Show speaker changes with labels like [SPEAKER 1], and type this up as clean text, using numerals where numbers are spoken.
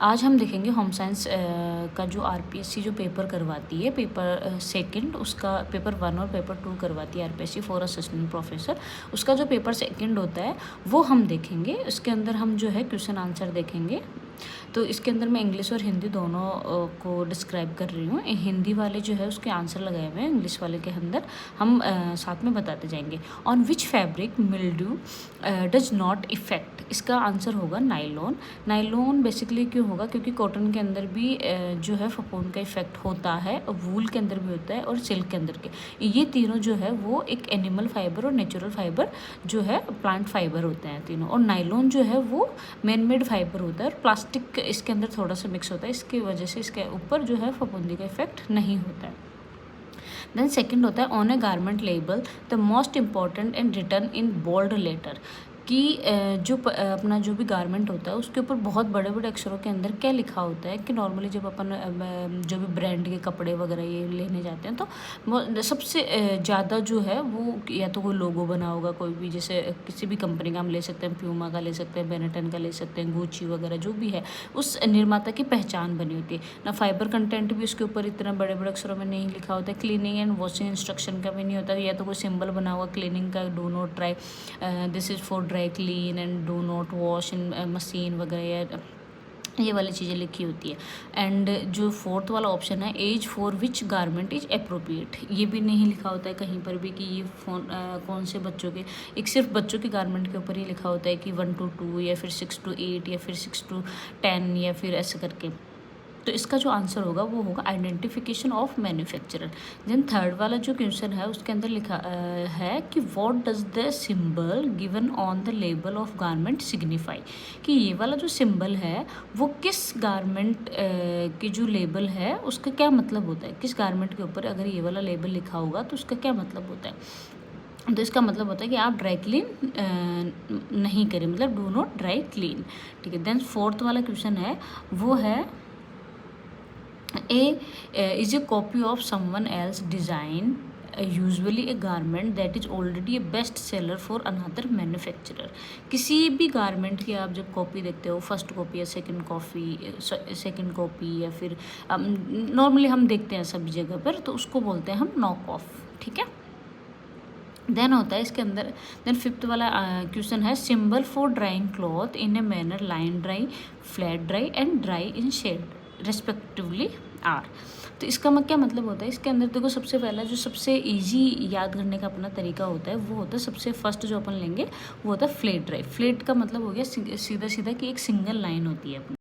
[SPEAKER 1] आज हम देखेंगे होम साइंस का जो आरपीएससी जो पेपर करवाती है, पेपर सेकंड, उसका पेपर 1 और पेपर 2 करवाती है आरपीएससी फॉर असिस्टेंट प्रोफेसर। उसका जो पेपर सेकंड होता है वो हम देखेंगे। इसके अंदर हम जो है क्वेश्चन आंसर देखेंगे। तो इसके अंदर मैं इंग्लिश और हिंदी दोनों को डिस्क्राइब कर रही हूँ। हिंदी वाले जो है उसके आंसर लगाए हुए हैं, इंग्लिश वाले के अंदर हम साथ में बताते जाएंगे। On which fabric mildew does not effect, इसका आंसर होगा नाइलॉन। नाइलॉन बेसिकली क्यों होगा, क्योंकि कॉटन के अंदर भी जो है फफूंद का इफेक्ट होता है, वूल के अंदर भी होता है और सिल्क के अंदर के। ये तीनों जो है वो एक एनिमल फाइबर और नेचुरल फाइबर जो है प्लांट फाइबर होते हैं तीनों। और नाइलॉन जो है वो मैन मेड फाइबर होता है और प्लास्टिक इसके अंदर थोड़ा सा मिक्स होता है, इसकी वजह से इसके ऊपर जो है फफूंदी का इफेक्ट नहीं होता है। देन सेकंड होता है on a garment label the most important and written in bold letter, कि जो अपना जो भी गारमेंट होता है उसके ऊपर बहुत बड़े बड़े अक्षरों के अंदर क्या लिखा होता है कि नॉर्मली जब अपन जो भी ब्रांड के कपड़े वगैरह ये लेने जाते हैं तो सबसे ज़्यादा जो है वो या तो कोई लोगो बना होगा, कोई भी जैसे किसी भी कंपनी का हम ले सकते हैं, प्यूमा का ले सकते हैं, बेनेटन का ले सकते हैं, गुची वगैरह जो भी है, उस निर्माता की पहचान बनी होती है ना। फाइबर कंटेंट भी उसके ऊपर इतना बड़े बड़े अक्षरों में नहीं लिखा होता है। क्लीनिंग एंड वॉशिंग इंस्ट्रक्शन का भी नहीं होता, या तो कोई सिंबल बना हुआ क्लीनिंग का, do not try this is for dry clean and do not wash in machine वगैरह, ये वाली चीज़ें लिखी होती है। एंड जो फोर्थ वाला ऑप्शन है as for which garment is appropriate, ये भी नहीं लिखा होता है कहीं पर भी कि ये कौन से बच्चों के, एक सिर्फ बच्चों के गारमेंट के ऊपर ही लिखा होता है कि 1 to 2 या फिर 6 to 8 या फिर 6 to 10 या फिर ऐसे करके। तो इसका जो आंसर होगा वो होगा identification of manufacturer. Then third वाला जो क्वेश्चन है उसके अंदर लिखा है कि what does the symbol given on the label of garment signify, कि ये वाला जो सिंबल है वो किस गारमेंट की जो लेबल है उसका क्या मतलब होता है, किस गारमेंट के ऊपर अगर ये वाला लेबल लिखा होगा तो उसका क्या मतलब होता है। तो इसका मतलब होता है कि आप ड्राई क्लीन नहीं करें, मतलब डू नॉट ड्राई क्लीन, ठीक है। देन फोर्थ वाला क्वेश्चन है वो है is a copy of someone else design, usually a garment that is already a best seller for another manufacturer। किसी भी गारमेंट की आप जब कॉपी देखते हो, फर्स्ट कॉपी या सेकंड कॉपी या फिर नॉर्मली हम देखते हैं सभी जगह पर, तो उसको बोलते हैं हम नॉक ऑफ, ठीक है। देन होता है इसके अंदर, देन फिफ्थ वाला क्वेश्चन है symbol for drying cloth in a manner line dry, flat dry and dry in shade respectively are. तो इसका क्या मतलब होता है, इसके अंदर देखो सबसे पहला जो सबसे इजी याद करने का अपना तरीका होता है वो होता है, सबसे फर्स्ट जो अपन लेंगे वो होता है फ्लैट ड्राई। फ्लैट का मतलब हो गया सीधा सीधा कि एक सिंगल लाइन होती है अपनी।